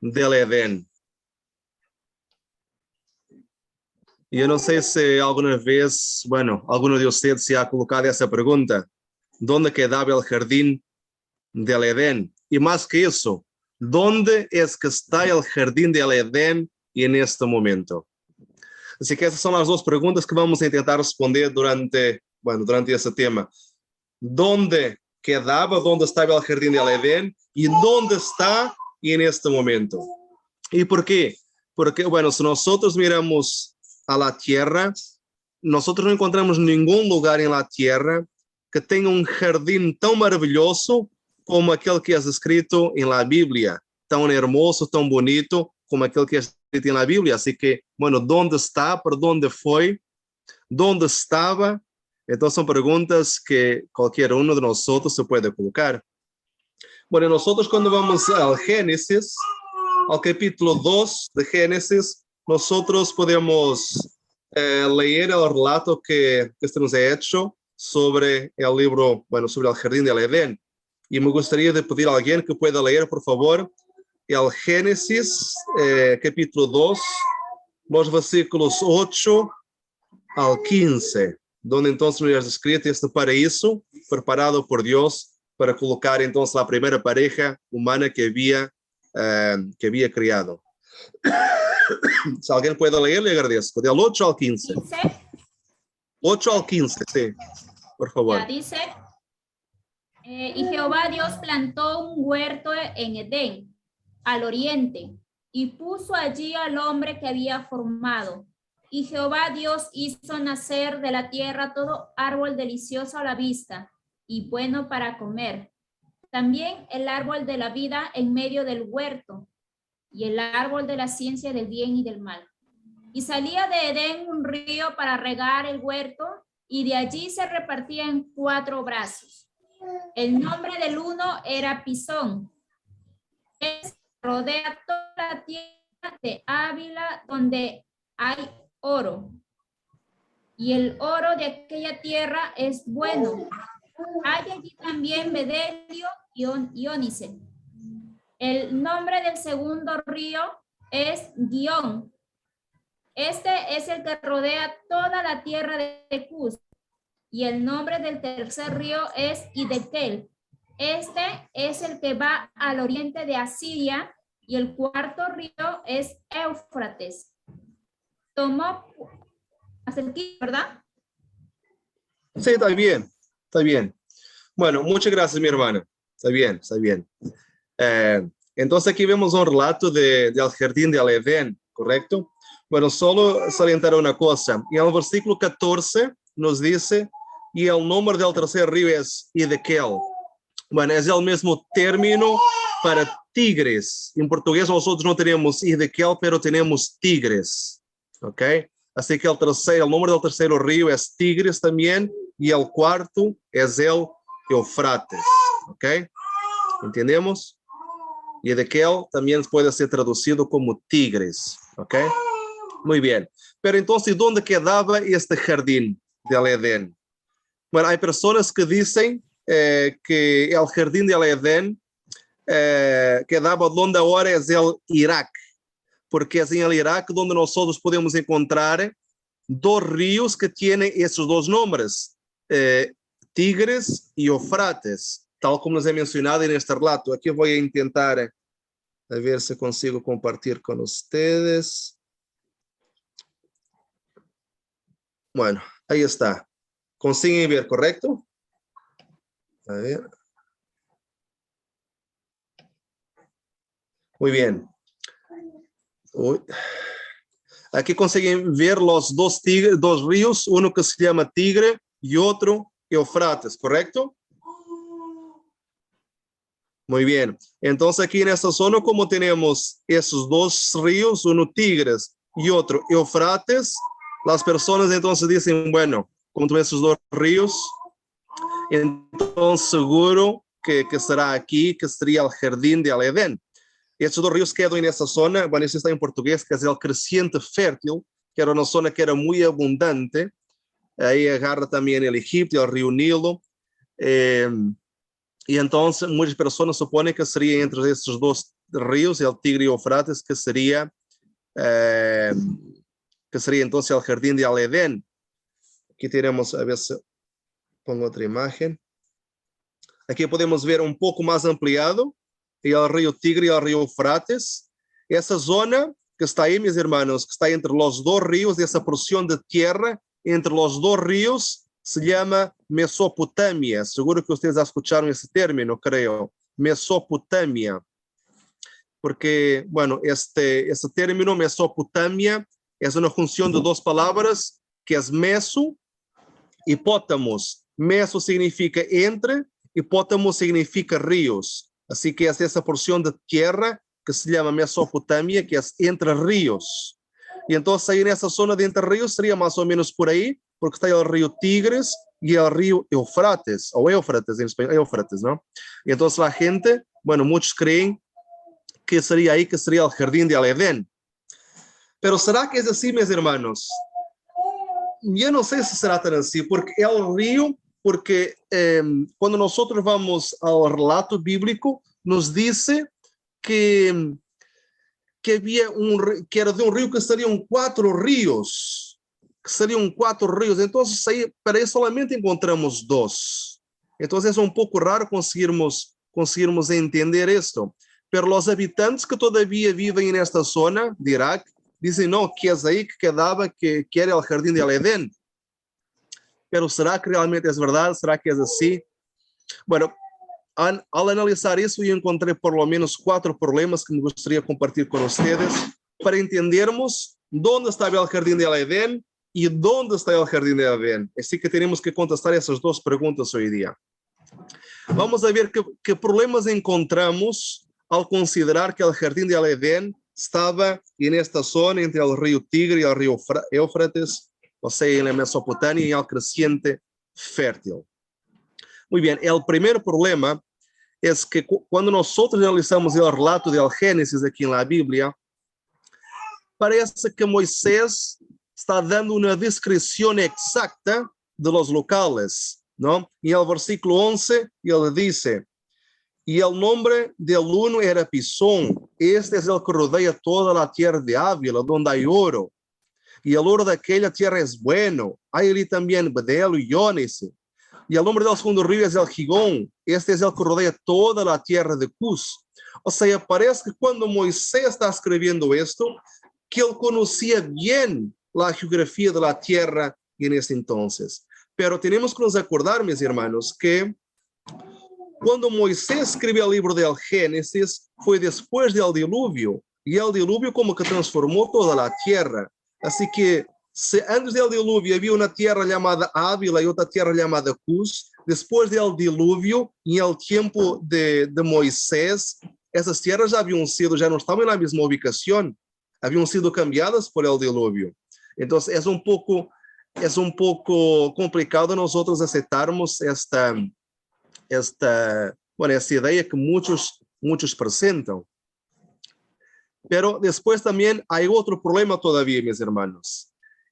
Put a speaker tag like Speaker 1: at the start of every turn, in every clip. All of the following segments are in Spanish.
Speaker 1: del Edén. E eu não sei se alguma vez, bueno, alguno de ustedes se ha colocado essa pergunta: ¿dónde quedaba el jardín del Edén? Y más que eso, ¿dónde es que está el jardín del Edén en este momento? Así que esas son las dos preguntas que vamos a intentar responder durante ese tema. ¿Dónde quedaba, dónde estaba el jardín del Edén y dónde está en este momento? ¿Y por qué? Porque, bueno, si nosotros miramos a la tierra, nosotros no encontramos ningún lugar en la tierra que tenga un jardín tan maravilloso como aquel que es escrito en la Biblia, tan hermoso, tan bonito como aquel que es escrito en la Biblia. Así que, bueno, ¿dónde está? ¿Por dónde fue? ¿Dónde estaba? Entonces son preguntas que cualquier uno de nosotros se puede colocar. Bueno, nosotros cuando vamos al Génesis, al capítulo 2 de Génesis, nosotros podemos leer el relato que se nos ha hecho sobre el libro, bueno, sobre el jardín del Edén. Y me gustaría de pedir a alguien que pueda leer, por favor, el Génesis, capítulo 2, los versículos 8 al 15, donde entonces nos es escrito este paraíso preparado por Dios para colocar entonces la primera pareja humana que había criado. Si alguien puede leer, le agradezco. Del 8 al 15.
Speaker 2: Dice,
Speaker 1: 8 al 15, sí, por favor.
Speaker 2: ya dice, y Jehová Dios plantó un huerto en Edén, al oriente, y puso allí al hombre que había formado. Y Jehová Dios hizo nacer de la tierra todo árbol delicioso a la vista y bueno para comer. También el árbol de la vida en medio del huerto y el árbol de la ciencia del bien y del mal. Y salía de Edén un río para regar el huerto y de allí se repartía en 4 brazos. El nombre del uno era Pisón. Rodea toda la tierra de Ávila donde hay oro. Y el oro de aquella tierra es bueno. Hay allí también bedelio y ónice. El nombre del segundo río es Guión. Este es el que rodea toda la tierra de Cus. Y el nombre del tercer río es Hiddekel. Este es el que va al oriente de Asiria. Y el cuarto río es Éufrates. Tomó hasta aquí, ¿verdad?
Speaker 1: Sí, está bien, está bien. Bueno, muchas gracias, mi hermana. Está bien, está bien. Entonces aquí vemos un relato del jardín del Edén, ¿correcto? Bueno, solo salientar una cosa. Y en el versículo 14 nos dice, y el nombre del tercer río es Hiddekel. Bueno, es el mismo término para tigres. En portugués nosotros no tenemos Hiddekel, pero tenemos tigres, ¿ok? Así que el nombre del tercer río es Tigres también, y el cuarto es el Eufrates, ¿ok? ¿Entendemos? Y Hiddekel también puede ser traducido como tigres, ¿ok? Muy bien. Pero entonces, ¿dónde quedaba este jardín del Edén? Bueno, hay personas que dicen que el jardín del Edén quedaba donde ahora es el Irak, porque es en el Irak donde nosotros podemos encontrar 2 ríos que tienen esos 2 nombres, Tigres y Eufrates, tal como les he mencionado en este relato. Aquí voy a intentar a ver si consigo compartir con ustedes. Bueno, ahí está. ¿Consiguen ver, correcto? A ver. Muy bien. Uy. Aquí consiguen ver los 2 ríos, uno que se llama Tigre y otro Eufrates, ¿correcto? Muy bien. Entonces aquí en esta zona, como tenemos esos 2 ríos, uno Tigres y otro Eufrates, las personas entonces dicen, bueno, como esos 2 ríos, entonces seguro que será aquí, que sería el jardín del Edén. Estos 2 ríos quedan en esa zona, bueno, eso está en portugués, que es el creciente fértil, que era una zona que era muy abundante. Ahí agarra también el Egipto, el río Nilo. Y entonces muchas personas suponen que sería entre estos ríos, el Tigre y Eufrates, que sería entonces el jardín de Edén. Aquí tenemos, a ver si pongo otra imagen. Aquí podemos ver un poco más ampliado el río Tigre y el río Eufrates. Esa zona que está ahí, mis hermanos, que está entre los dos ríos, de esa porción de tierra entre los dos ríos, se llama Mesopotamia. Seguro que ustedes escucharon ese término, creo. Mesopotamia. Porque, bueno, este término Mesopotamia es una junción de dos palabras, que es meso y pótamos. Meso significa entre y pótamo significa ríos. Así que es esa porción de tierra que se llama Mesopotamia, que es entre ríos. Y entonces ahí en esa zona de entre ríos sería más o menos por ahí, porque está el río Tigres y el río Eufrates, o Éufrates en español, Éufrates, ¿no? Y entonces la gente, bueno, muchos creen que sería ahí, que sería el jardín de Edén. Pero ¿será que es así, mis hermanos? Yo no sé si será tan así, porque el río, porque cuando nosotros vamos al relato bíblico, nos dice que había que era de un río que serían 4 ríos, entonces ahí, para eso solamente encontramos 2. Entonces es un poco raro conseguirmos entender esto, pero los habitantes que todavía viven en esta zona de Irak dicen, no, que es ahí que quedaba, que era el jardín de Edén. Pero ¿será que realmente es verdad? ¿Será que es así? Bueno, al analizar eso, yo encontré por lo menos 4 problemas que me gustaría compartir con ustedes para entendermos dónde estaba el jardín de Edén y dónde está el jardín de Edén. Así que tenemos que contestar esas 2 preguntas hoy día. Vamos a ver qué problemas encontramos al considerar que el jardín de Edén estaba en esta zona entre el río Tigre y el río Éufrates, o sea, en la Mesopotamia y el creciente fértil. Muy bien, el primer problema es que cuando nosotros analizamos el relato del Génesis aquí en la Biblia, parece que Moisés está dando una descripción exacta de los locales, ¿no? En el versículo 11, él dice, y el nombre del uno era Pisón, este es el que rodea toda la tierra de Ávila, donde hay oro, y el oro de aquella tierra es bueno, hay allí también Bedelo y Jónice. Y el nombre del segundo río es el Gigón. Este es el que rodea toda la tierra de Cus. O sea, parece que cuando Moisés está escribiendo esto, que él conocía bien la geografía de la tierra en ese entonces. Pero tenemos que nos acordar, mis hermanos, que cuando Moisés escribió el libro del Génesis, fue después del diluvio. Y el diluvio como que transformó toda la tierra. Así que se antes del diluvio havia uma terra chamada Ávila e outra terra chamada Cus. Depois do dilúvio, em el tempo de Moisés, essas terras já não estavam na mesma ubicação, haviam sido cambiadas por el dilúvio. Então, é um pouco complicado nós aceitarmos essa ideia que muitos apresentam. Pero depois também há outro problema todavía, meus hermanos.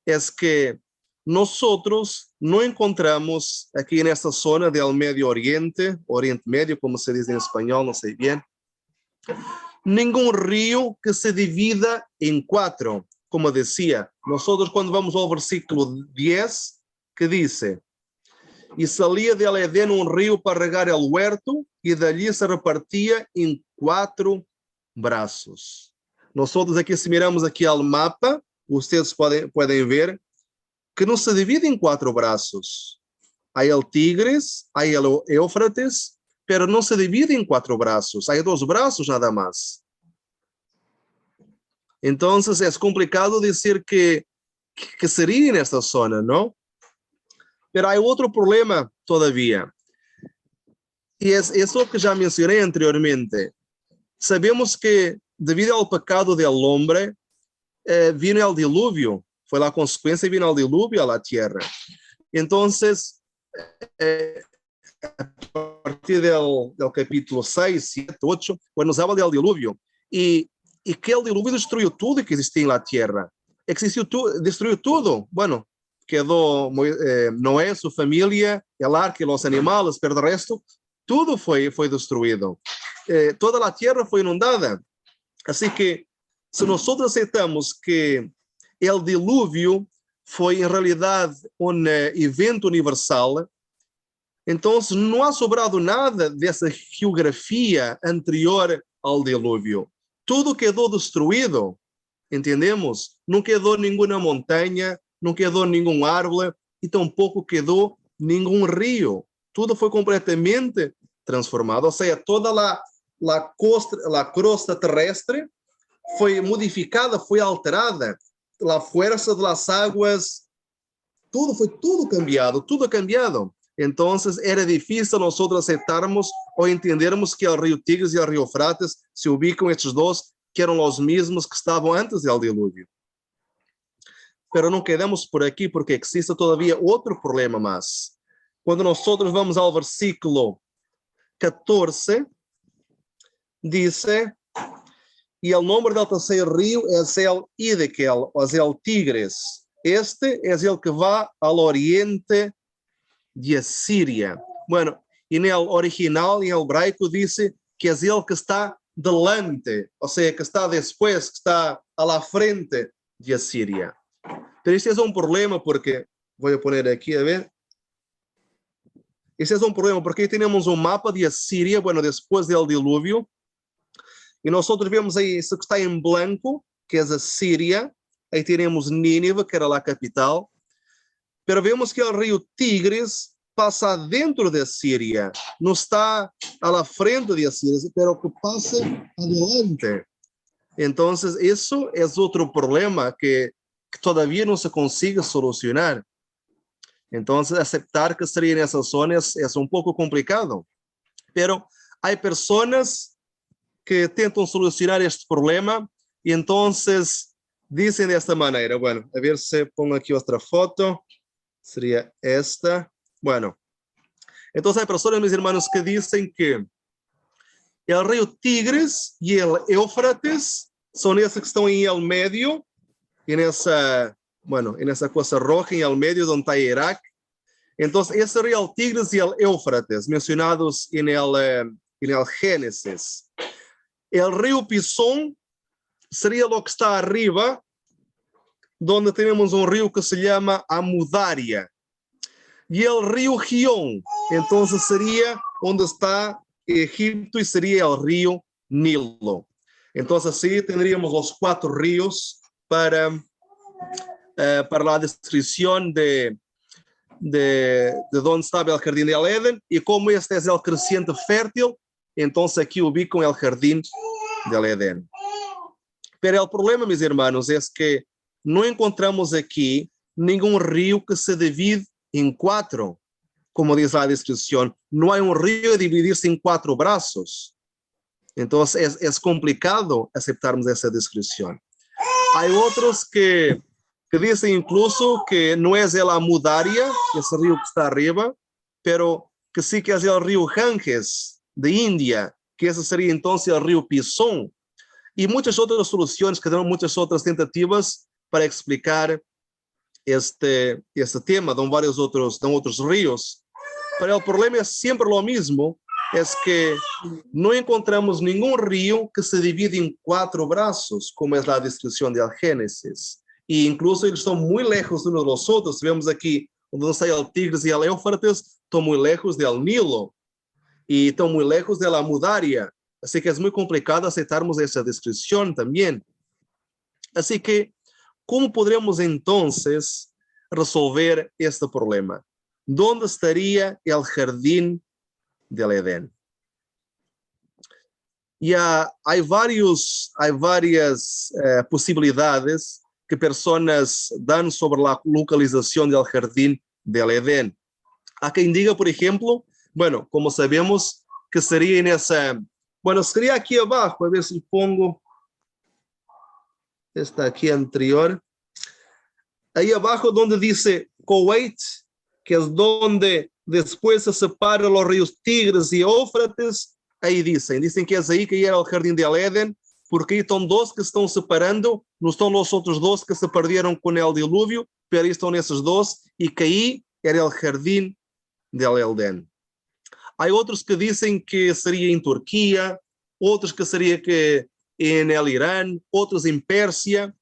Speaker 1: Es que nosotros no encontramos aquí en esta zona del Medio Oriente, Oriente Medio, como se dice en español, no sé bien, ningún río que se divida en 4, como decía. Nosotros cuando vamos al versículo 10, que dice, y salía de Edén un río para regar el huerto, y de allí se repartía en 4 brazos. Nosotros aquí, si miramos aquí al mapa, ustedes podem ver que não se divide em 4 braços. Há o Tigres, há o Éufrates, pero não se divide em 4 braços. Há 2 braços nada mais. Então, é complicado dizer que seria nesta zona, não? Pero há outro problema todavía. E é isso que já mencionei anteriormente. Sabemos que, devido ao pecado del hombre, vino el diluvio, fue la consecuencia, vino el diluvio a la tierra. Entonces, a partir del capítulo 6, 7, 8, pues nos habla del diluvio, y que el diluvio destruyó todo que existía en la tierra. Destruyó todo. Bueno, quedó Noé, su familia, el arca y los animales, pero el resto, todo fue destruido. Toda la tierra fue inundada. Así que, se nosotros aceitamos que el diluvio foi em realidade evento universal, então não há sobrado nada dessa geografia anterior ao dilúvio. Tudo quedou destruído, entendemos? Não quedou nenhuma montanha, não quedou nenhum árvore e tampouco quedou nenhum rio. Tudo foi completamente transformado, ou seja, toda a crosta terrestre foi modificada, foi alterada. A força das águas, foi tudo cambiado, tudo cambiado. Então, era difícil nós aceitarmos ou entendermos que o rio Tigres e o rio Eufrates se ubicam estes dois, que eram os mesmos que estavam antes do dilúvio. Pero não quedamos por aqui, porque existe todavia outro problema mais. Quando nós vamos ao versículo 14, diz: e o nome do terceiro rio é el Hiddekel, ou el Tigres. Este é el que vai ao oriente de Assíria. Bueno, e no original, em hebraico, diz que é ele que está delante, ou seja, que está depois, que está à la frente de Assíria. Então, este é um problema porque, vou pôr aqui a ver, este é um problema porque aí temos um mapa de Assíria, bueno, depois do dilúvio, e nós vemos aí isso que está em branco, que é a Síria, aí temos Nínive, que era lá a capital, pero vemos que o rio Tigres passa dentro da Síria, não está à la frente da Síria, pero que passa adelante. Então, isso é outro problema que todavia não se consiga solucionar. Então, aceitar que seria nessa zona é um pouco complicado. Pero há pessoas que tentam solucionar este problema e então dizem desta maneira. Bueno, a ver se pongo aqui outra foto. Seria esta. Bueno, então há pessoas, meus irmãos, que dizem que o rio Tigres e o Éufrates são esses que estão em el medio, nessa coisa roja em el medio onde está Iraque. Então, esse rio Tigres e o Éufrates, mencionados em el Gênesis. O rio Pison seria o que está arriba, onde temos um rio que se chama Amudária. E o rio Gion, então seria onde está Egipto e seria o rio Nilo. Então, assim, teríamos os 4 rios para a descrição de onde estava o Jardim del Éden, e como este é o crescente fértil, então aqui ubicam o Jardim del Éden. Pero o problema, meus irmãos, é que não encontramos aqui nenhum rio que se divide em 4, como diz a descrição. Não há um rio a dividir-se em 4 braços. Então é complicado aceitarmos essa descrição. Há outros que dizem incluso que não é a Amudária, esse rio que está arriba, pero que sim que é o rio Ganges, de Índia, que esse seria então o rio Pison. E muitas outras soluções, que dão muitas outras tentativas para explicar este tema, dão outros rios. Mas o problema é sempre o mesmo, é que não encontramos nenhum rio que se divide em 4 braços, como é a descrição de Gênesis. E incluso eles estão muito lejos uns dos outros. Vemos aqui onde está o Tigres e o Éufrates, estão muito lejos do Nilo e estão muito lejos da Amudária. Assim que é muito complicado aceitarmos essa descrição também. Assim que, como poderemos então resolver este problema? Onde estaria o Jardim del Éden? E há várias possibilidades que pessoas dão sobre a localização do Jardim del Éden. Há quem diga, por exemplo, bueno, como sabemos, que seria nessa... Bueno, seria aqui abaixo, a ver se pongo esta aqui anterior. Aí abaixo onde diz Kuwait, que é onde depois se separam os rios Tigres e Éufrates, aí dizem que é aí que era o Jardim del Éden, porque aí estão 2 que se estão separando, não estão os outros 2 que se perderam com o dilúvio, pero aí estão nesses 2, e que aí era o Jardim del Éden. Há outros que dizem que seria em Turquia, outros que seria que en el Irán, otros en Persia,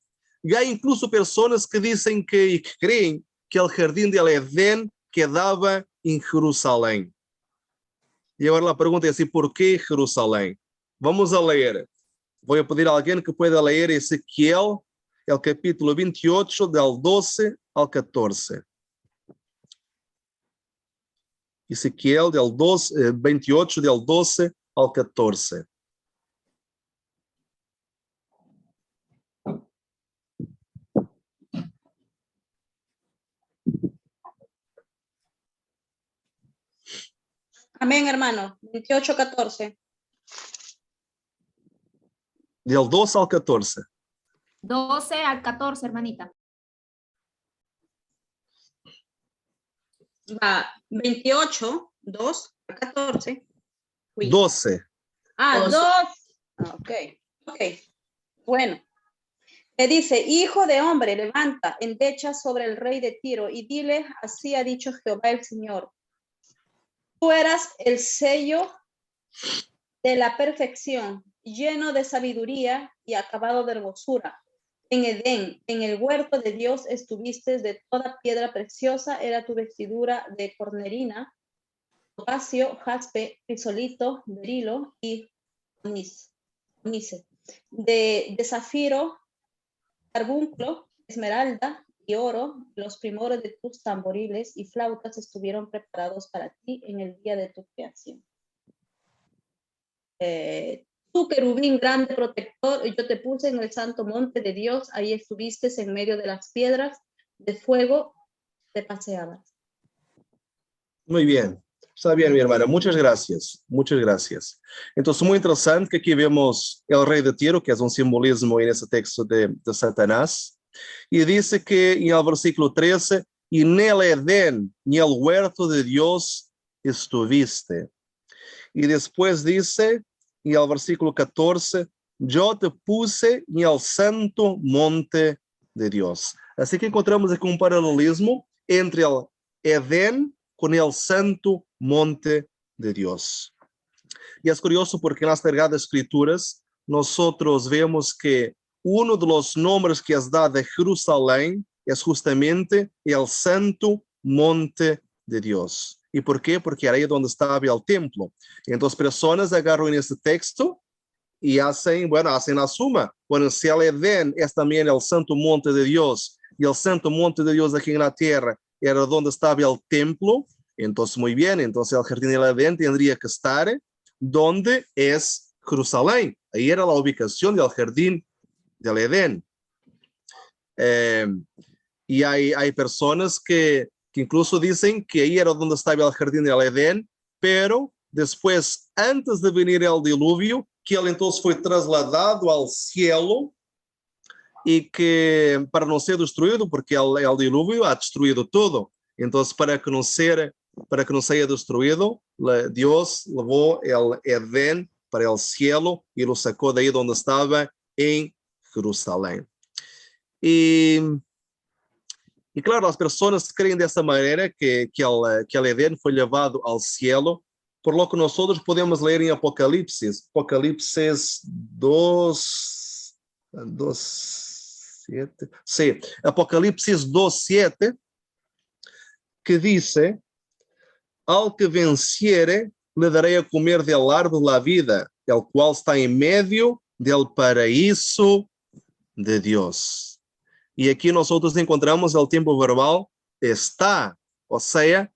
Speaker 1: y hay incluso personas que dicen que creen que el jardín del Edén quedaba en Jerusalén. Y ahora la pregunta es, ¿y por qué Jerusalén? Vamos a leer. Voy a pedir a alguien que pueda leer Ezequiel, el capítulo 28, del 12 al 14. Ezequiel 28, del 12 al 14.
Speaker 3: Amén, hermano. 28:14.
Speaker 1: Del 12 al 14.
Speaker 2: 12 al 14, hermanita.
Speaker 3: Va, 28, 2 a 14. Uy.
Speaker 1: 12.
Speaker 3: Ah, 2. Ok. Bueno. Le dice, hijo de hombre, levanta, endecha sobre el rey de Tiro y dile, así ha dicho Jehová el Señor. Tú eras el sello de la perfección, lleno de sabiduría y acabado de hermosura. En Edén, en el huerto de Dios estuviste, de toda piedra preciosa era tu vestidura de cornerina, topacio, jaspe, crisolito, berilo y onice. De zafiro, carbunclo, esmeralda y oro, los primores de tus tamboriles y flautas estuvieron preparados para ti en el día de tu creación. Tú, querubín grande protector, yo te puse en el santo monte de Dios, ahí estuviste en medio de las piedras de fuego, te paseabas.
Speaker 1: Muy bien. Está bien, mi hermana. Muchas gracias. Muchas gracias. Entonces, muy interesante que aquí vemos el rey de Tiro, que es un simbolismo en ese texto de Satanás. Y dice que en el versículo 13, y en el Edén, en el huerto de Dios estuviste. Y después dice, en el versículo 14, yo te puse en el santo monte de Dios. Así que encontramos aquí un paralelismo entre el Edén con el santo monte de Dios. Y es curioso porque en las Sagradas Escrituras nosotros vemos que uno de los nombres que es dado de Jerusalén es justamente el santo monte de Dios. ¿Y por qué? Porque era ahí donde estaba el templo. Entonces personas agarran este texto y hacen la suma. Bueno, si el Edén es también el santo monte de Dios y el santo monte de Dios aquí en la tierra era donde estaba el templo, entonces muy bien, entonces el jardín del Edén tendría que estar donde es Jerusalén. Ahí era la ubicación del jardín del Edén. Y hay personas que incluso dicen que ahí era donde estaba el jardín del Edén, pero después, antes de venir el diluvio, que él entonces foi trasladado al cielo y que para no ser destruido, porque el diluvio ha destruido todo. Entonces, para que no sea destruido, Dios llevó el Edén para el cielo y lo sacó de ahí donde estaba en Jerusalén. Y claro, las personas creen de esta manera que el Edén fue llevado al cielo, por lo que nosotros podemos leer en Apocalipsis 2:7. Sí, Apocalipsis 2:7, que dice, al que venciere, le daré a comer del árbol de la vida, el cual está en medio del paraíso de Dios. Y aquí nosotros encontramos el tiempo verbal está, o sea,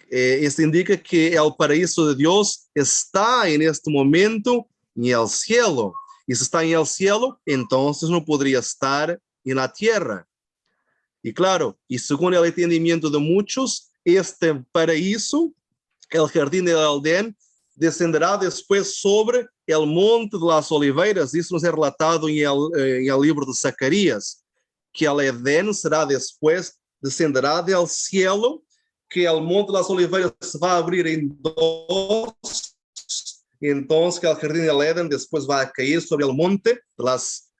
Speaker 1: esto indica que el paraíso de Dios está en este momento en el cielo. Y si está en el cielo, entonces no podría estar en la tierra. Y claro, y según el entendimiento de muchos, este paraíso, el jardín del Edén, descenderá después sobre el monte de las oliveiras. Isso nos é relatado em el libro de Zacarías, que el Edén será después, descenderá del cielo, que el monte de las oliveiras se va a abrir en dos, entonces que el jardín del Edén después va a caer sobre el monte de las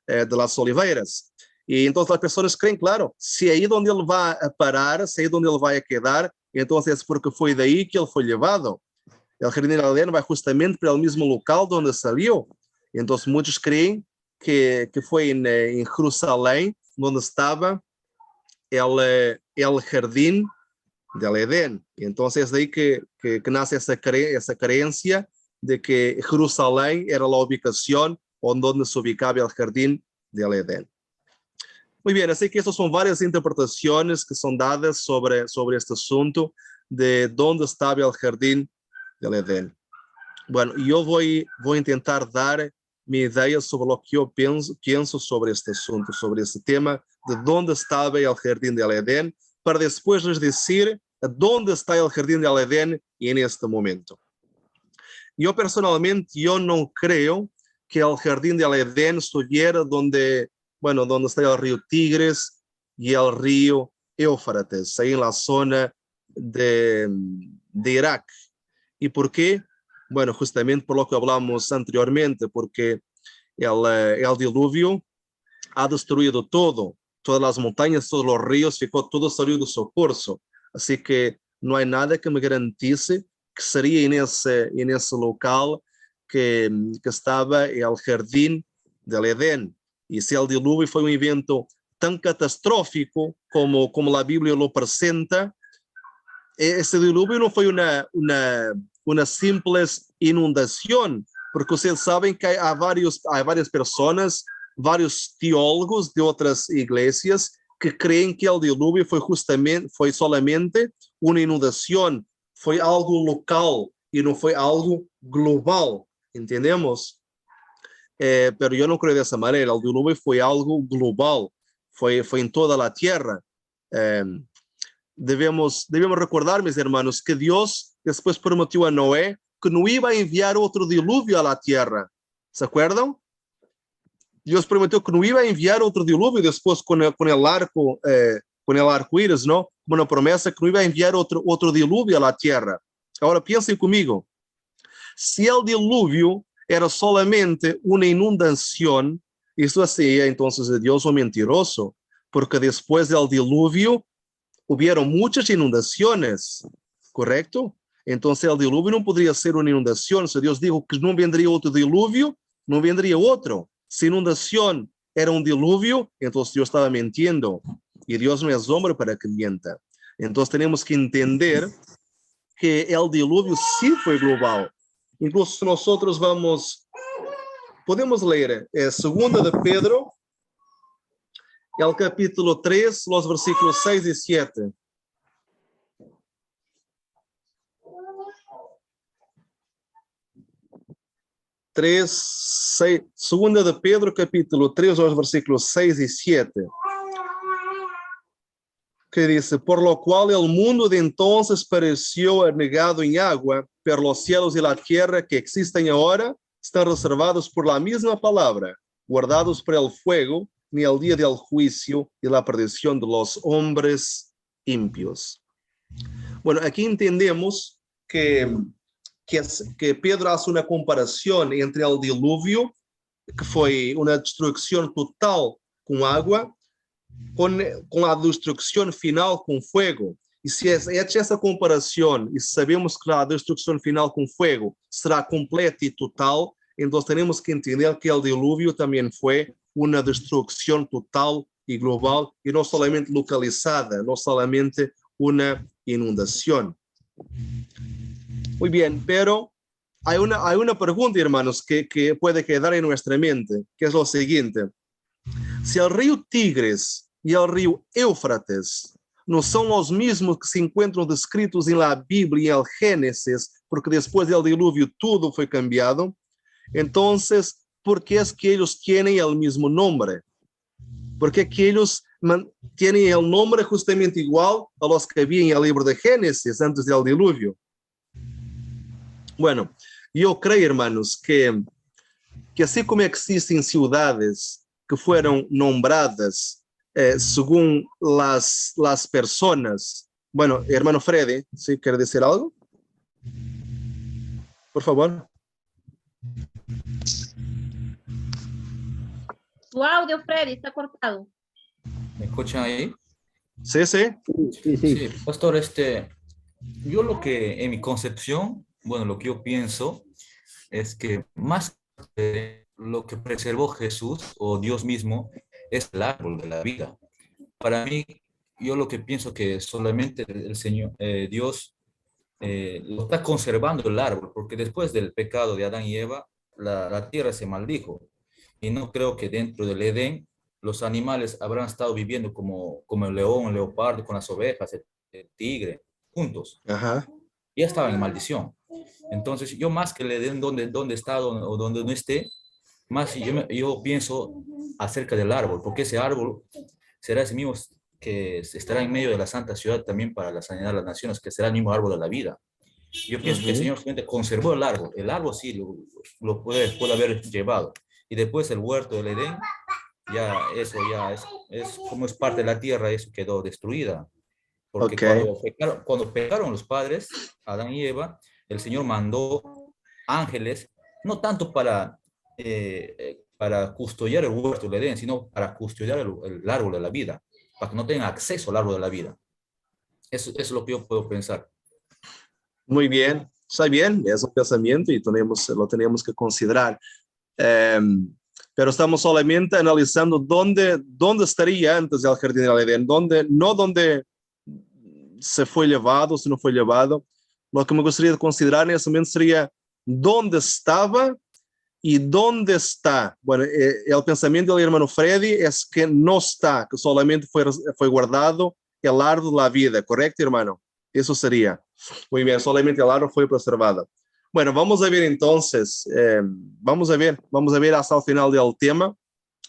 Speaker 1: oliveiras. Y entonces las personas creen, claro, si ahí donde él va a parar, si ahí donde él va a quedar, entonces es porque fue de ahí que él fue llevado. El jardín del Edén va justamente para el mismo local donde salió. Entonces muchos creen que fue en Jerusalén, donde estaba el jardín del Edén. Entonces es de ahí que nace esa creencia de que Jerusalén era la ubicación donde se ubicaba el jardín del Edén. Muy bien, así que estas son varias interpretaciones que son dadas sobre este asunto de dónde estaba el jardín del Edén. Bueno, yo voy a intentar dar mi idea sobre lo que yo pienso sobre este asunto, sobre este tema, de dónde estaba el jardín del Edén, para después les decir dónde está el jardín del Edén en este momento. Yo personalmente, yo no creo que el jardín del Edén estuviera donde está el río Tigres y el río Éufrates, ahí en la zona de Irak. ¿Y por qué? Bueno, justamente por lo que hablamos anteriormente, porque el diluvio ha destruido todo, todas las montañas, todos los ríos, ficou todo salió de su curso. Así que no hay nada que me garantice que sería en ese local que estaba el jardín del Edén. Y si el diluvio fue un evento tan catastrófico como la Biblia lo presenta, ese diluvio no fue una simple inundación, porque ustedes saben que hay varias personas, varios teólogos de otras iglesias que creen que el diluvio fue solamente una inundación, fue algo local y no fue algo global, ¿entendemos? Pero yo no creo de esa manera. El diluvio fue algo global, fue en toda la tierra. Debemos recordar, mis hermanos, que Dios después prometió a Noé que no iba a enviar otro diluvio a la tierra. ¿Se acuerdan? Dios prometió que no iba a enviar otro diluvio después con el arco iris, ¿no? Una promesa que no iba a enviar otro diluvio a la tierra. Ahora piensen conmigo. Si el diluvio era solamente una inundación, eso hacía entonces de Dios un mentiroso, porque después del diluvio hubieron muchas inundaciones, ¿correcto? Entonces el diluvio no podría ser una inundación. Si Dios dijo que no vendría otro diluvio, no vendría otro. Si inundación era un diluvio, entonces Dios estaba mintiendo. Y Dios no es hombre para que mienta. Entonces tenemos que entender que el diluvio sí fue global. Incluso nosotros podemos leer 2 de Pedro, el capítulo 3, los versículos 6 y 7. Segunda de Pedro, capítulo 3, los versículos 6 y 7. Que dice, por lo cual el mundo de entonces pereció anegado en agua, pero los cielos y la tierra que existen ahora están reservados por la misma palabra, guardados por el fuego, ni el día del juicio y la perdición de los hombres impios. Bueno, aquí entendemos que Pedro hace una comparación entre el diluvio, que fue una destrucción total con agua, con la destrucción final con fuego. Y si es hecha esa comparación y sabemos que la destrucción final con fuego será completa y total, entonces tenemos que entender que el diluvio también fue una destrucción total y global y no solamente localizada, no solamente una inundación. Muy bien, pero hay una pregunta, hermanos, que puede quedar en nuestra mente, que es lo siguiente. Si el río Tigres y el río Éufrates no son los mismos que se encuentran descritos en la Biblia, en el Génesis, porque después del diluvio todo fue cambiado, entonces, ¿por qué es que ellos tienen el mismo nombre? ¿Por qué que ellos tienen el nombre justamente igual a los que había en el libro de Génesis antes del diluvio? Bueno, yo creo, hermanos, que así como existen ciudades que fueron nombradas según las personas. Bueno, hermano Freddy, ¿sí quiere decir algo? Por favor.
Speaker 2: Tu audio, Freddy, está cortado.
Speaker 4: ¿Me escuchan ahí?
Speaker 1: Sí, sí.
Speaker 4: Sí, pastor, yo lo que en mi concepción, bueno, lo que yo pienso es que más que lo que preservó Jesús o Dios mismo es el árbol de la vida. Para mí, yo lo que pienso que solamente el Señor, Dios, lo está conservando el árbol, porque después del pecado de Adán y Eva, la tierra se maldijo. Y no creo que dentro del Edén los animales habrán estado viviendo como el león, el leopardo, con las ovejas, el tigre, juntos.
Speaker 1: Ajá.
Speaker 4: Ya estaban en maldición. Entonces, yo más que el Edén donde está o donde no esté, más yo pienso acerca del árbol, porque ese árbol será ese mismo que estará en medio de la santa ciudad también para la sanidad de las naciones, que será el mismo árbol de la vida. Yo pienso que el Señor solamente conservó el árbol sí lo puede haber llevado, y después el huerto del Edén, ya eso ya es como es parte de la tierra, eso quedó destruida, porque
Speaker 1: Ok.
Speaker 4: cuando pecaron los padres, Adán y Eva, el Señor mandó ángeles, no tanto para custodiar el huerto del Edén, sino para custodiar el árbol de la vida, para que no tengan acceso al árbol de la vida. Eso es lo que yo puedo pensar.
Speaker 1: Muy bien. Está bien, es un pensamiento y lo tenemos que considerar. Pero estamos solamente analizando dónde estaría antes del jardín del Edén, no donde se fue llevado, si no fue llevado. Lo que me gustaría considerar en ese momento sería dónde estaba y dónde está. Bueno, el pensamiento del hermano Freddy es que no está, que solamente fue guardado el árbol de la vida, ¿correcto, hermano? Eso sería. Muy bien, solamente el árbol fue preservado. Bueno, vamos a ver entonces, vamos a ver hasta el final del tema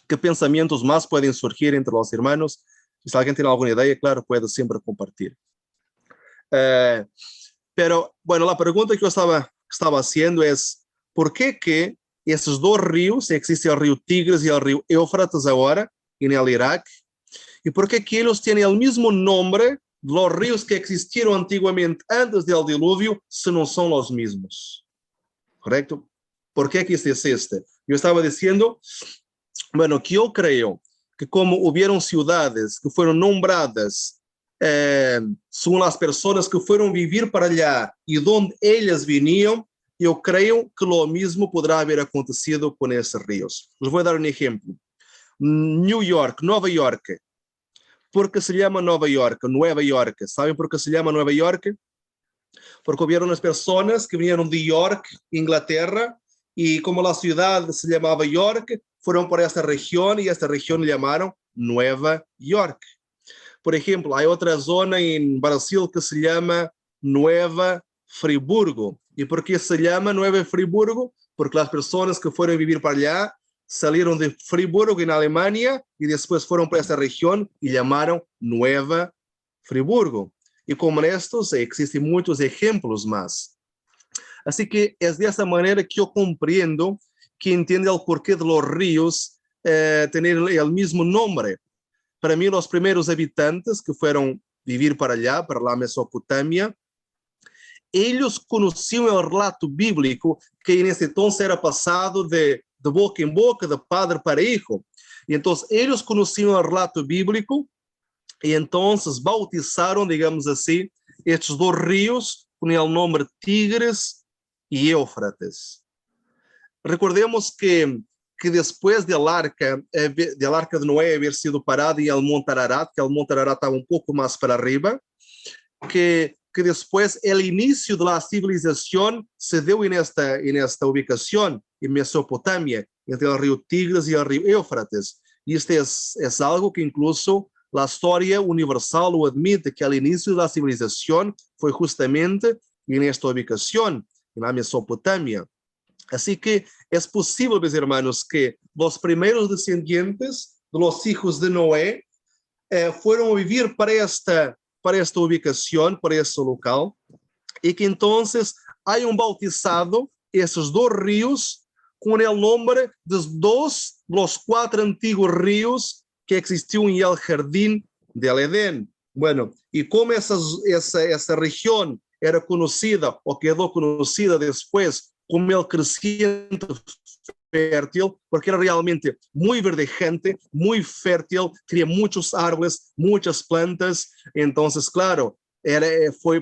Speaker 1: qué pensamientos más pueden surgir entre los hermanos. Si alguien tiene alguna idea, claro, puede siempre compartir. Pero, bueno, la pregunta que yo estaba haciendo es, ¿por qué que esos dos ríos, existe el río Tigres y el río Éufrates ahora, en el Irak, y por qué que ellos tienen el mismo nombre, los ríos que existieron antiguamente antes del diluvio, si no son los mismos? ¿Correcto? ¿Por qué que existe? Yo estaba diciendo, bueno, que yo creo que como hubieron ciudades que fueron nombradas son las personas que fueron vivir para allá y donde ellas venían, yo creo que lo mismo podrá haber acontecido con esos ríos. Les voy a dar un ejemplo. New York, Nueva York. ¿Por qué se llama Nueva York? Nueva York. ¿Saben por qué se llama Nueva York? Porque hubieron unas personas que vinieron de York, Inglaterra, y como la ciudad se llamaba York, fueron por esta región y esta región le llamaron Nueva York. Por ejemplo, hay otra zona en Brasil que se llama Nueva Friburgo. ¿Y por qué se llama Nueva Friburgo? Porque las personas que fueron a vivir para allá salieron de Friburgo en Alemania y después fueron para esta región y llamaron Nueva Friburgo. Y como estos existen muchos ejemplos más. Así que es de esa manera que yo comprendo, que entiende el porqué de los ríos tener el mismo nombre. Para mí, los primeros habitantes que fueron vivir para allá, para la Mesopotamia, ellos conocían el relato bíblico que en ese entonces era pasado de boca en boca, de padre para hijo. Y entonces ellos conocían el relato bíblico y entonces bautizaron, digamos así, estos dos ríos con el nombre Tigres y Éufrates. Recordemos que después del arca de Noé haber sido parada en el Monte Ararat, que el Monte Ararat estaba un poco más para arriba, que después el inicio de la civilización se dio en esta ubicación, en Mesopotamia, entre el río Tigres y el río Éufrates. Y este es algo que incluso la historia universal lo admite, que el inicio de la civilización fue justamente en esta ubicación, en la Mesopotamia. Así que es posible, mis hermanos, que los primeros descendientes de los hijos de Noé fueron a vivir para esta ubicación, para este local, y que entonces hayan bautizado esos dos ríos con el nombre de los 4 antiguos ríos que existían en el jardín del Edén. Bueno, y como esa región era conocida o quedó conocida después como el creciente fértil, porque era realmente muy verdejante, muy fértil, tenía muchos árboles, muchas plantas. Entonces, claro,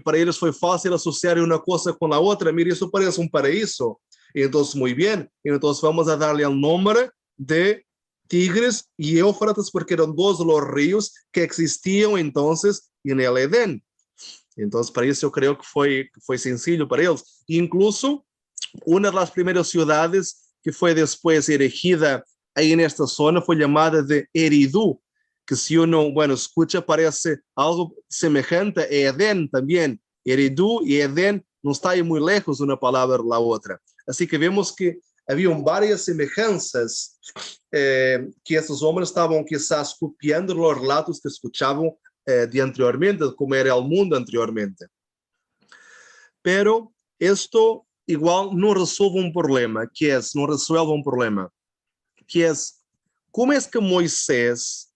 Speaker 1: para ellos fue fácil asociar una cosa con la otra. Mire, eso parece un paraíso. Entonces, muy bien. Entonces, vamos a darle el nombre de Tigres y Éufrates porque eran dos de los ríos que existían entonces en el Edén. Entonces, para isso eu creio que foi sencillo para eles. Incluso, uma das primeiras cidades que foi depois erigida aí nesta zona foi chamada de Eridu, que se uno, bueno, escucha, parece algo semejante a Edén também. Eridu e Edén não estão aí muito lejos uma palavra da outra. Assim que vemos que haviam várias semelhanças que esses homens estavam quizás copiando os relatos que escuchavam de anteriormente, de como era o mundo anteriormente. Pero esto igual não resolve um problema, não resolve um problema, que é como é que Moisés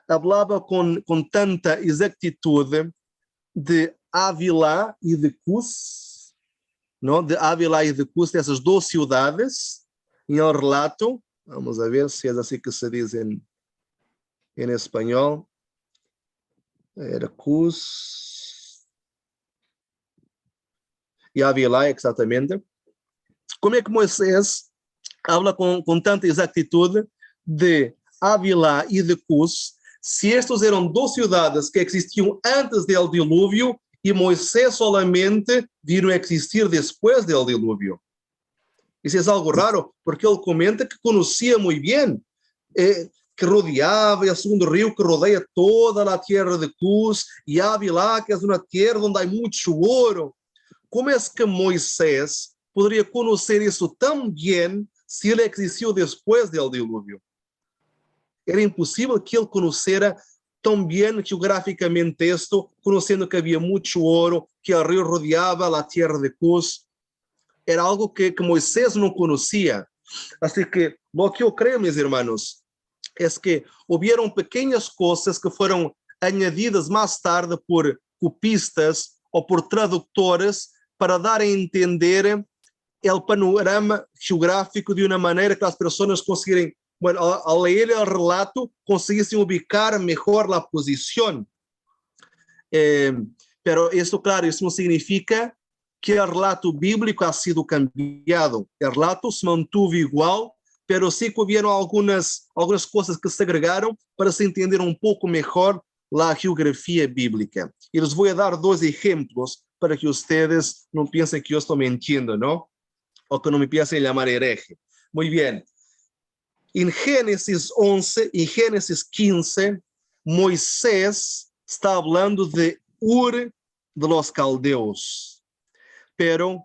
Speaker 1: falava com tanta exactitude de Ávila e de Cus, não? De Ávila e de Cus, dessas duas cidades, em el relato, vamos a ver se é assim que se diz em espanhol, era Cus e Ávila, exatamente. Como é que Moisés habla com tanta exactitude de Ávila e de Cus, se estes eram duas cidades que existiam antes do dilúvio e Moisés solamente viram existir depois do dilúvio? Isso é algo raro, porque ele comenta que conhecia muito bem, que rodeava, e o segundo rio que rodeia toda a terra de Cus, e Ávila, que é uma terra onde há muito ouro. Como é que Moisés poderia conhecer isso tão bem se ele existiu depois do dilúvio? Era impossível que ele conhecera tão bem geograficamente isto, conhecendo que havia muito ouro, que o rio rodeava a terra de Cus. Era algo que Moisés não conhecia. Assim que, o que eu creio, meus irmãos, é que houveram pequenas coisas que foram añadidas mais tarde por copistas ou por tradutores para dar a entender o panorama geográfico de uma maneira que as pessoas conseguirem, bueno, ao ler o relato, conseguissem ubicar melhor a posição. Pero isso, claro, isso não significa que o relato bíblico ha sido cambiado. O relato se mantuve igual, pero sí que hubieron algunas cosas que se agregaron para se entender un poco mejor la geografía bíblica. Y les voy a dar dos ejemplos para que ustedes no piensen que yo estoy mintiendo, ¿no? O que no me empiecen a llamar hereje. Muy bien. En Génesis 11 y Génesis 15, Moisés está hablando de Ur de los Caldeos. Pero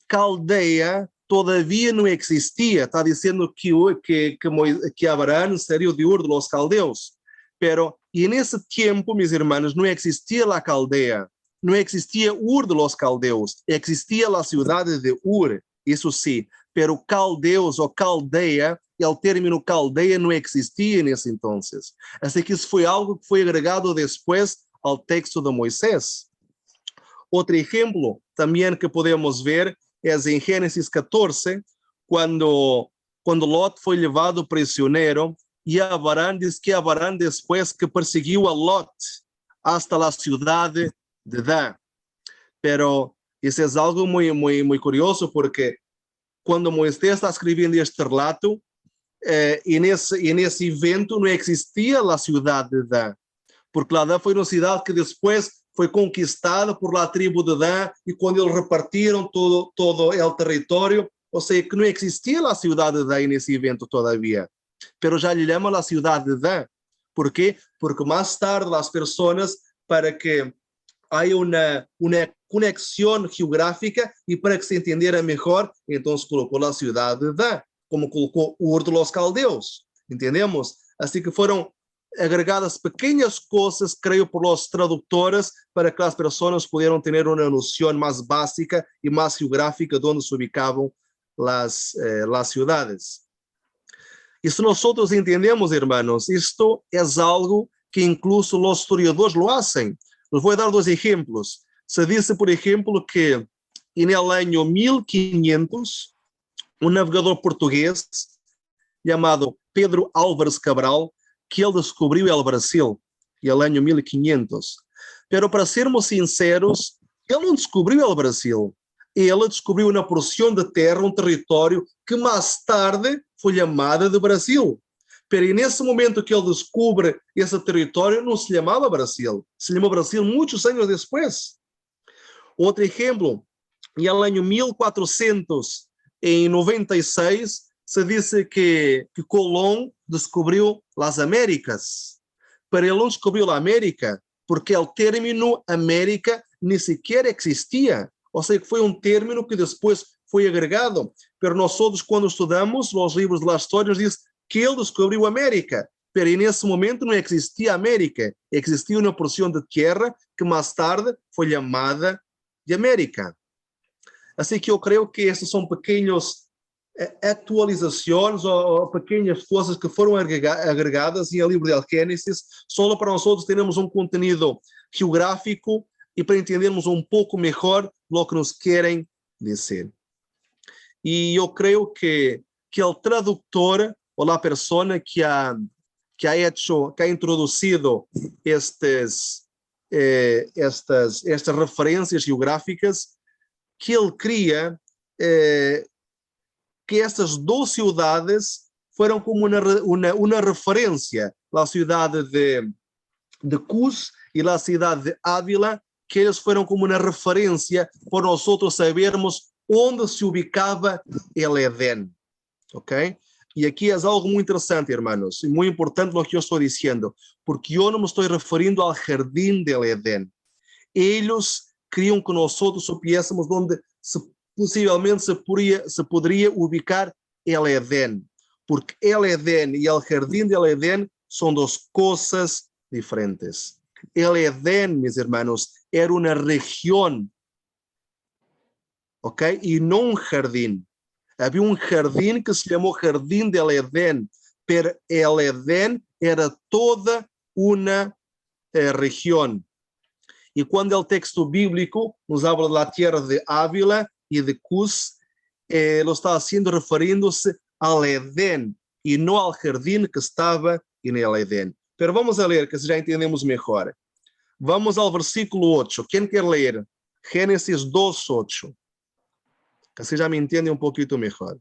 Speaker 1: Caldea todavía no existia. Está dizendo que Abraham seria de Ur de los Caldeos. Pero en ese tiempo, mis hermanos, no existia la Caldea. No existia Ur de los Caldeos. Existia la ciudad de Ur, isso sí. Pero Caldeos ou Caldea, o término Caldea não existia nesse entonces. Assim que isso foi algo que foi agregado depois ao texto de Moisés. Outro exemplo também que podemos ver é em Gênesis 14, quando Lot foi levado prisioneiro, e Abraham diz que Abraham depois que perseguiu a Lot hasta a cidade de Dan. Pero isso é algo muito curioso, porque quando Moisés está escrevendo este relato, e nesse evento não existia a cidade de Dan, porque lá Dan foi uma cidade que depois foi conquistada por la tribo de Dan, e quando eles repartiram todo o território, ou seja, que não existia a cidade de Dan nesse evento todavia, pero já lhe chamam a cidade de Dan. Por quê? Porque mais tarde as pessoas, para que haya uma conexão geográfica e para que se entendera melhor, então colocou a cidade de Dan, como colocou Ur de los Caldeos. Entendemos? Assim que foram agregadas pequeñas cosas, creo, por los traductores para que las personas pudieran tener una noción más básica y más geográfica donde se ubicaban las ciudades. Y si nosotros entendemos, hermanos, esto es algo que incluso los historiadores lo hacen. Les voy a dar dos ejemplos. Se dice, por ejemplo, que en el año 1500, un navegador portugués llamado Pedro Álvares Cabral, que ele descobriu o Brasil, e no ano 1500. Pero, para sermos sinceros, ele não descobriu o Brasil. ele descobriu uma porção de terra, um território que mais tarde foi chamada de Brasil. Pero nesse momento que ele descobre esse território, não se chamava Brasil. Se chamou Brasil muitos anos depois. Outro exemplo, no ano 1496, se disse que Colón descobriu as Américas. Pero ele não descobriu a América, porque o término América nem sequer existia. Ou seja, que foi um término que depois foi agregado. Pero nós todos, quando estudamos os livros da história, nos diz que ele descobriu a América. Pero nesse momento não existia América. Existia uma porção de terra que mais tarde foi chamada de América. Assim que eu creio que essas são pequenas atualizações ou pequenas coisas que foram agregadas em o livro de Gênesis, só para nós outros termos um conteúdo geográfico e para entendermos um pouco melhor o que nos querem dizer. E eu creio que o tradutor ou a pessoa que ha introduzido estas referências geográficas, que ele cria que estas duas cidades foram como uma referência, a cidade de Cus e a cidade de Ávila, que eles foram como uma referência para nós outros sabermos onde se ubicava el Edén. Ok? E aqui é algo muito interessante, irmãos, e muito importante o que eu estou dizendo, porque eu não me estou referindo ao jardim del Edén. Eles queriam que nós outros soubéssemos onde possivelmente se poderia ubicar el Edén, porque el Edén e el jardim del Edén são duas coisas diferentes. El Edén, meus irmãos, era uma região, ok? E não um jardim. Havia um jardim que se chamou Jardim del Edén, pero el Edén era toda uma região. E quando o texto bíblico nos habla da terra de Ávila e de Cus, lo está haciendo referindo-se ao Edén e não ao jardim que estava en el Edén. Pero vamos a ler, que já entendemos melhor. Vamos ao versículo 8. Quem quer ler? Gênesis 2:8. Que assim já me entendem um pouquinho melhor.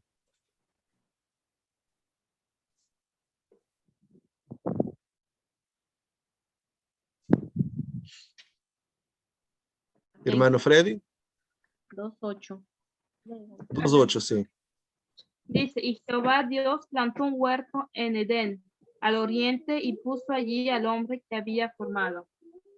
Speaker 1: Hermano Freddy?
Speaker 5: 2:8.
Speaker 1: 2:8, sim.
Speaker 5: Dice, y Jehová Dios plantó un huerto en Edén, al oriente, y puso allí al hombre que había formado.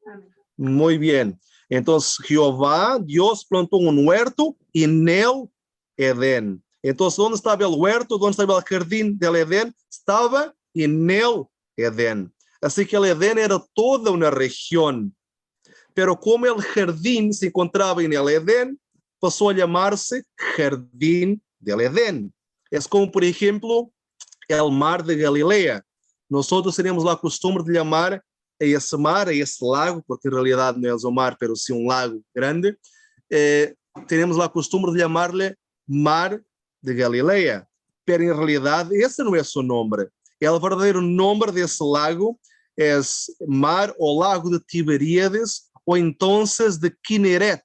Speaker 5: Amén.
Speaker 1: Muy bien. Entonces, Jehová, Dios plantó un huerto en el Edén. Entonces, ¿dónde estaba el huerto? ¿Dónde estaba el jardín del Edén? Estaba en el Edén. Así que el Edén era toda una región. Pero como el jardín se encontraba en el Edén, pasó a llamarse Jardín del Edén. Es como, por ejemplo, el mar de Galilea. Nosotros tenemos la costumbre de llamar a esse mar, a esse lago, porque em realidade não é um mar, mas sim um lago grande, temos a costumbre de chamar-lhe Mar de Galileia. Pero em realidade esse não é seu nome. O verdadeiro nome desse lago é Mar ou Lago de Tiberíades, ou então de Kineret.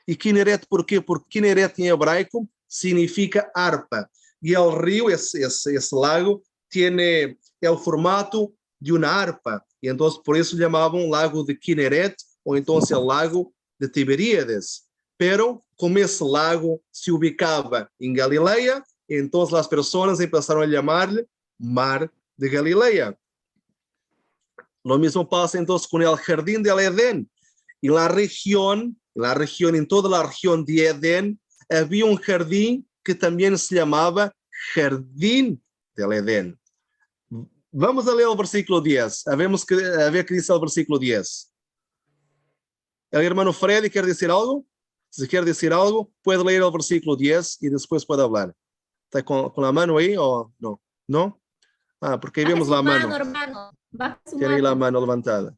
Speaker 1: E Kineret por quê? Porque Kineret em hebraico significa harpa. E o rio, esse lago, tem o formato de uma harpa. E então por isso chamavam Lago de Kineret, ou então o Lago de Tiberíades. Pero como esse lago se ubicava em Galileia, então as pessoas começaram a chamar-lhe Mar de Galileia. Lo mismo pasa entonces con el Jardín del Edén. En la región, en toda la región de Edén, había un jardín que también se llamaba Jardín del Edén. Vamos a leer el versículo 10. A ver qué dice el versículo 10. El hermano Freddy quiere decir algo. Si quiere decir algo, puede leer el versículo 10 y después puede hablar. ¿Está con la mano ahí o no? ¿No? Ah, porque ahí vemos la mano.
Speaker 2: Hermano.
Speaker 1: Tiene ahí la mano levantada.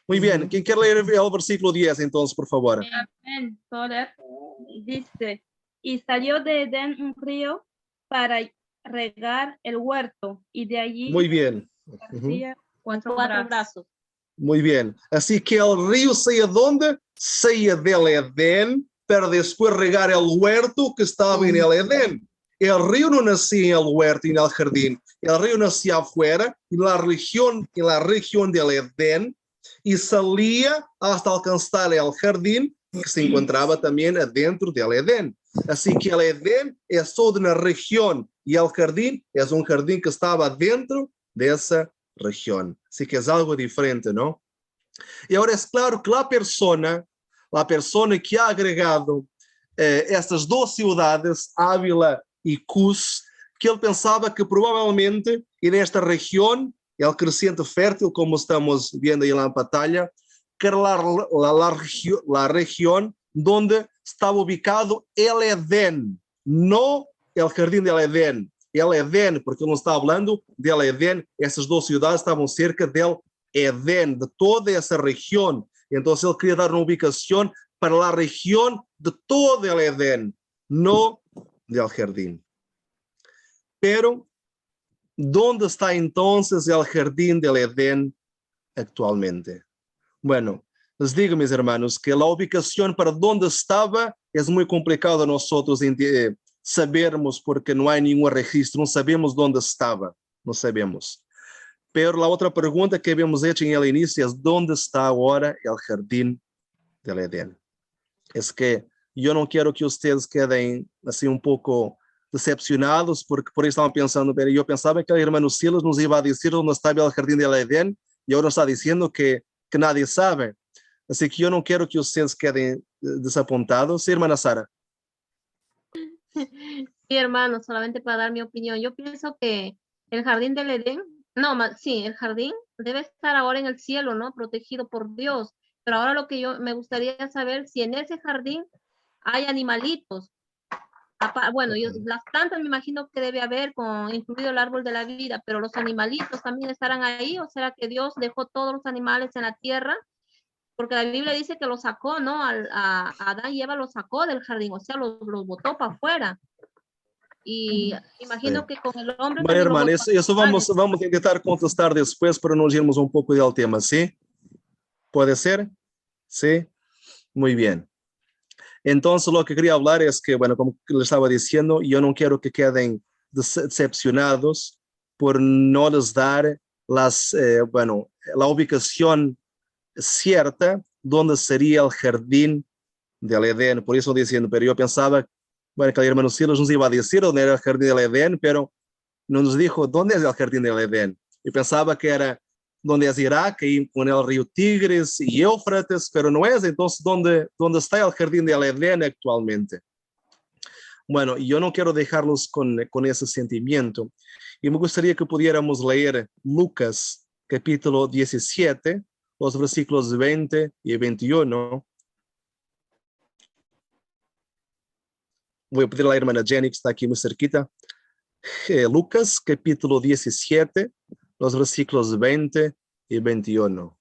Speaker 1: Muy bien. ¿Quién quiere leer el versículo 10 entonces, por favor?
Speaker 5: Amén. Soler dice, y salió de Edén un río para regar el huerto, y de allí
Speaker 1: Muy bien.
Speaker 5: partía cuatro brazos.
Speaker 1: Muy bien. Así que el río saía ¿dónde? Saía del Edén para después regar el huerto que estaba en el Edén. El río no nacía en el huerto y en el jardín. El río nacía afuera, en la región del Edén, y salía hasta alcanzar el jardín que se encontraba también adentro del Edén. Así que el Edén es toda una región y el jardín es un jardín que estaba dentro de esa región. Así que es algo diferente, ¿no? Y ahora es claro que la persona que ha agregado estas dos ciudades, Ávila y Cus, que él pensaba que provavelmente en esta región, el creciente fértil, como estamos viendo ahí en la pantalla, que era la región donde estaba ubicado el Edén, no el jardín del Edén. El Edén, porque él no está hablando del Edén, esas dos ciudades estaban cerca del Edén, de toda esa región. Entonces él quería dar una ubicación para la región de todo el Edén, no del jardín. Pero, ¿dónde está entonces el jardín del Edén actualmente? Bueno, les digo, mis hermanos, que la ubicación para dónde estaba es muy complicado nosotros sabermos, porque no hay ningún registro, no sabemos dónde estaba, no sabemos. Pero la otra pregunta que habíamos hecho en el inicio es, ¿dónde está ahora el jardín del Edén? Es que yo no quiero que ustedes queden así un poco decepcionados, porque por ahí estaban pensando, pero yo pensaba que el hermano Silas nos iba a decir dónde estaba el jardín del Edén, y ahora está diciendo que nadie sabe. Así que yo no quiero que ustedes queden desapuntados. Sí, hermana Sara.
Speaker 5: Sí, hermano, solamente para dar mi opinión. Yo pienso que el jardín del Edén, sí, el jardín debe estar ahora en el cielo, ¿no? Protegido por Dios. Pero ahora lo que me gustaría saber, si en ese jardín hay animalitos. Bueno, las plantas me imagino que debe haber, incluido el árbol de la vida, pero los animalitos también estarán ahí, ¿o será que Dios dejó todos los animales en la tierra? Porque la Biblia dice que los sacó, ¿no? A Adán y Eva los sacó del jardín, o sea, los botó para afuera. Y imagino que con el hombre...
Speaker 1: Bueno, hermano, eso vamos a intentar contestar después, pero nos iremos un poco del tema, ¿sí? ¿Puede ser? Sí. Muy bien. Entonces, lo que quería hablar es que, bueno, como les estaba diciendo, yo no quiero que queden decepcionados por no les dar la ubicación cierta donde sería el jardín del Edén. Por eso diciendo, pero yo pensaba, bueno, que el hermano Silas nos iba a decir dónde era el jardín del Edén, pero no nos dijo dónde es el jardín del Edén. Yo pensaba que era donde es Irak, y con el río Tigres y Éufrates, pero no es. Entonces, ¿dónde está el jardín del Edén actualmente? Bueno, yo no quiero dejarlos con ese sentimiento, y me gustaría que pudiéramos leer Lucas capítulo 17, los versículos 20 y 21. Voy a pedir a la hermana Jenny, que está aquí muy cerquita. Lucas capítulo 17, los versículos 20 y 21.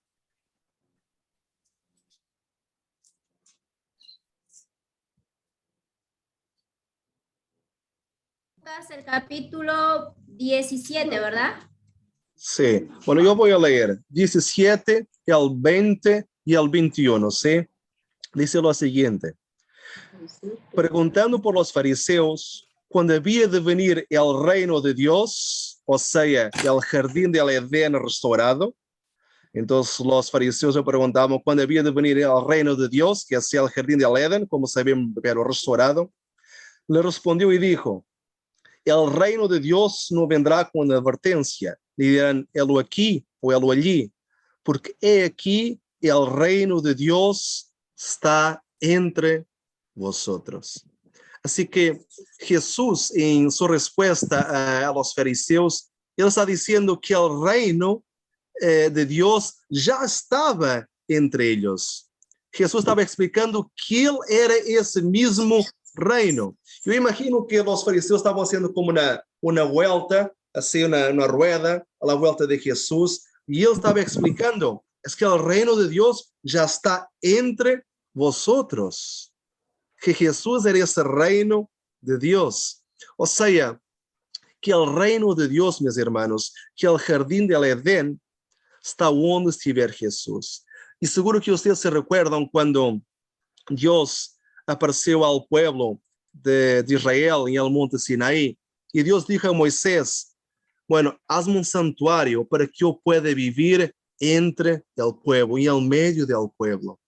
Speaker 2: Lucas, el capítulo 17, ¿verdad?
Speaker 1: Sí. Bueno, yo voy a leer 17, el 20 y el 21, ¿sí? Dice lo siguiente. Preguntando por los fariseos cuando había de venir el reino de Dios, o sea, el jardín del Edén restaurado. Entonces los fariseos se preguntaban cuándo había de venir el reino de Dios, que es el jardín del Edén, como sabemos, pero restaurado. Le respondió y dijo, el reino de Dios no vendrá con advertencia, ni dirán, helo aquí o helo allí, porque he aquí el reino de Dios está entre vosotros. Así que Jesús, en su respuesta a los fariseos, él está diciendo que el reino de Dios ya estaba entre ellos. Jesús estaba explicando que él era ese mismo reino. Yo imagino que los fariseos estaban haciendo como una vuelta, así una rueda a la vuelta de Jesús, y él estaba explicando, es que el reino de Dios ya está entre vosotros, que Jesús era ese reino de Dios. O sea, que el reino de Dios, mis hermanos, que el jardín del Edén está donde estiver Jesús. Y seguro que ustedes se recuerdan cuando Dios apareceu ao pueblo de Israel en el monte Sinaí, y Dios dijo a Moisés, bueno, hazme un santuario para que yo pueda vivir entre el pueblo, en el medio del pueblo.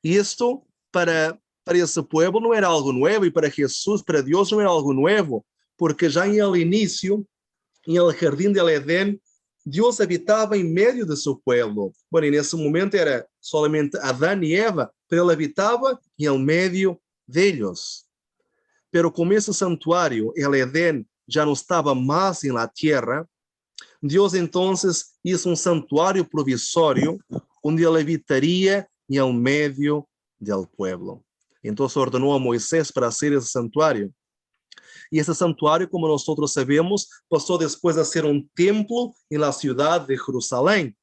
Speaker 1: Y esto para ese pueblo no era algo nuevo, y para Jesús, para Dios no era algo nuevo, porque ya en el inicio, en el jardín del Edén, Dios habitaba en medio de su pueblo. Bueno, en ese momento era solamente Adán y Eva, pero él habitaba en el medio de ellos. Pero como ese santuario, el Edén, ya no estaba más en la tierra, Dios entonces hizo un santuario provisorio donde él habitaría en el medio del pueblo. Entonces ordenó a Moisés para hacer ese santuario. Y ese santuario, como nosotros sabemos, pasó después a ser un templo en la ciudad de Jerusalén,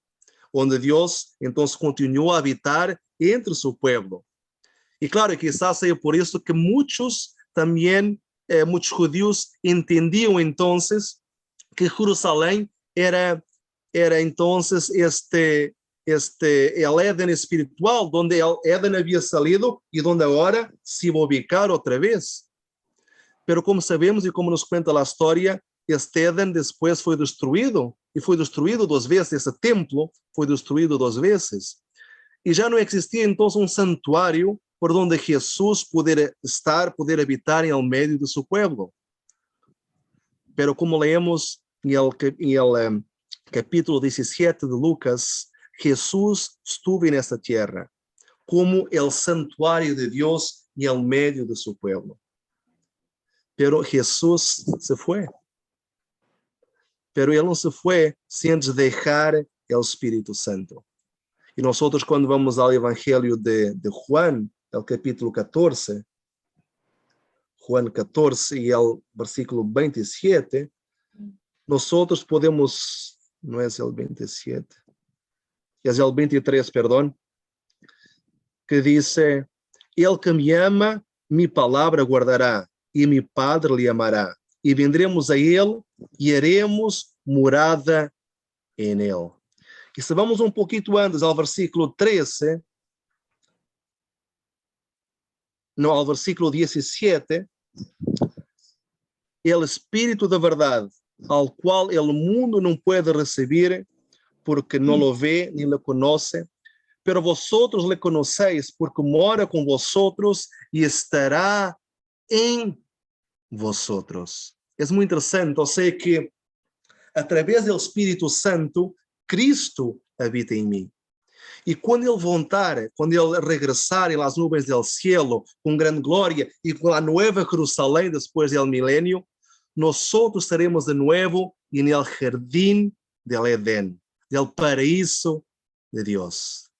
Speaker 1: donde Dios entonces continuó a habitar entre su pueblo. Y claro, quizás sea por eso que muchos también, muchos judíos entendían entonces que Jerusalén era entonces el Edén espiritual, donde el Edén había salido y donde ahora se iba a ubicar otra vez. Pero como sabemos y como nos cuenta la historia, este Edén después fue destruido, y fue destruido 2 veces, ese templo fue destruido 2 veces. Y ya no existía entonces un santuario por donde Jesús pudiera estar, pudiera habitar en el medio de su pueblo. Pero como leemos en el capítulo 17 de Lucas, Jesús estuvo en esta tierra como el santuario de Dios en el medio de su pueblo. Pero Jesús se fue. Pero él no se fue sin dejar el Espíritu Santo. Y nosotros cuando vamos al Evangelio de Juan, el capítulo 14, Juan 14 y el versículo 27, nosotros podemos, no es el 27, es el 23, perdón, que dice, el que me ama, mi palabra guardará, y mi Padre le amará, y vendremos a él y haremos morada en él. Y si vamos un poquito antes al versículo 13, no, al versículo 17, el Espíritu de verdad, al cual el mundo no puede recibir, porque no lo ve ni lo conoce, pero vosotros le conocéis, porque mora con vosotros y estará en vosotros. Es muy interesante, o sea que a través del Espíritu Santo, Cristo habita en mí. Y cuando Él voltar, cuando Él regresar en las nubes del cielo, con gran gloria y con la nueva Jerusalén después del milenio, nosotros estaremos de nuevo en el jardín del Edén, del paraíso de Dios.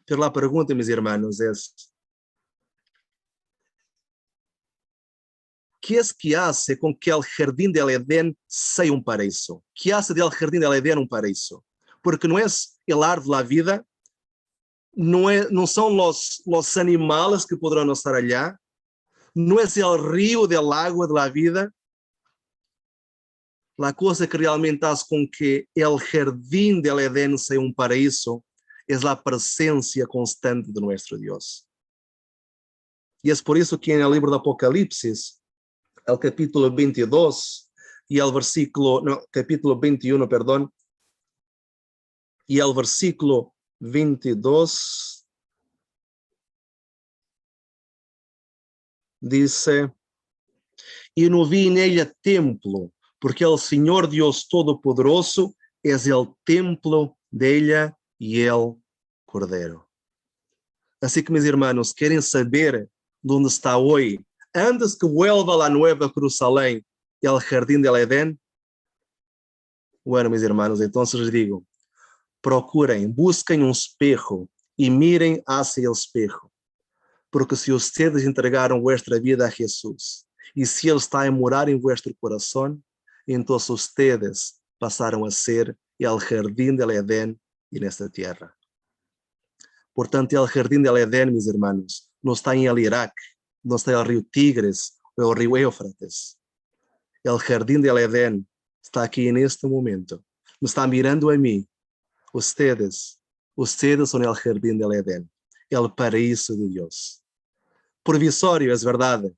Speaker 1: Pero la pregunta, mis hermanos, es, ¿qué es que hace con que el jardín del Edén sea un paraíso? ¿Qué hace del jardín del Edén un paraíso? Porque no es el árbol de la vida, no son los animales que podrán estar allá, no es el río del agua de la vida. La cosa que realmente hace con que el jardín del Edén sea un paraíso es la presencia constante de nuestro Dios. Y es por eso que en el libro de Apocalipsis, el capítulo 22 y el versículo, no, capítulo 21, perdón, y el versículo 22 dice, y no vi en ella templo, porque el Señor Dios Todopoderoso es el templo de ella y el Cordero. Así que mis hermanos, ¿quieren saber dónde está hoy? Antes que vuelva la nueva Jerusalén y el jardín del Edén. Bueno, mis hermanos, entonces les digo, procuren, busquen un espejo y miren hacia el espejo. Porque si ustedes entregaron vuestra vida a Jesús y si Él está a morar en vuestro corazón, entonces ustedes pasaron a ser el jardín del Edén en esta tierra. Por tanto, el jardín del Edén, mis hermanos, no está en el Irak, no está en el río Tigres o el río Éufrates. El jardín del Edén está aquí en este momento. Me está mirando a mí. Ustedes son el jardín del Edén, el paraíso de Dios. provisório, es verdade,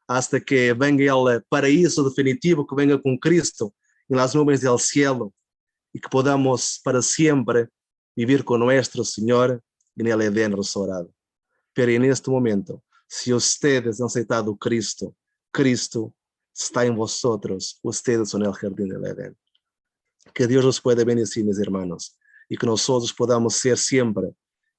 Speaker 1: hasta que venga el paraíso definitivo, que venga con Cristo en las nubes del cielo y que podamos para siempre vivir con nuestro Señor en el Edén restaurado. Pero en este momento, si ustedes han aceptado Cristo, Cristo está en vosotros, ustedes son el jardín del Edén. Que Dios los pueda bendecir, mis hermanos, y que nosotros podamos ser siempre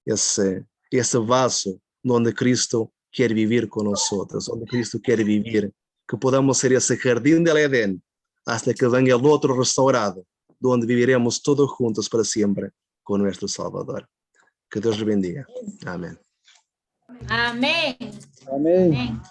Speaker 1: ese vaso donde Cristo quiere vivir con nosotros, donde Cristo quiere vivir, que podamos ser ese jardín del Edén hasta que venga el otro restaurado, donde viviremos todos juntos para siempre con nuestro Salvador. Que Dios los bendiga. Amén.
Speaker 2: Amén.
Speaker 6: Amén.
Speaker 2: Amén.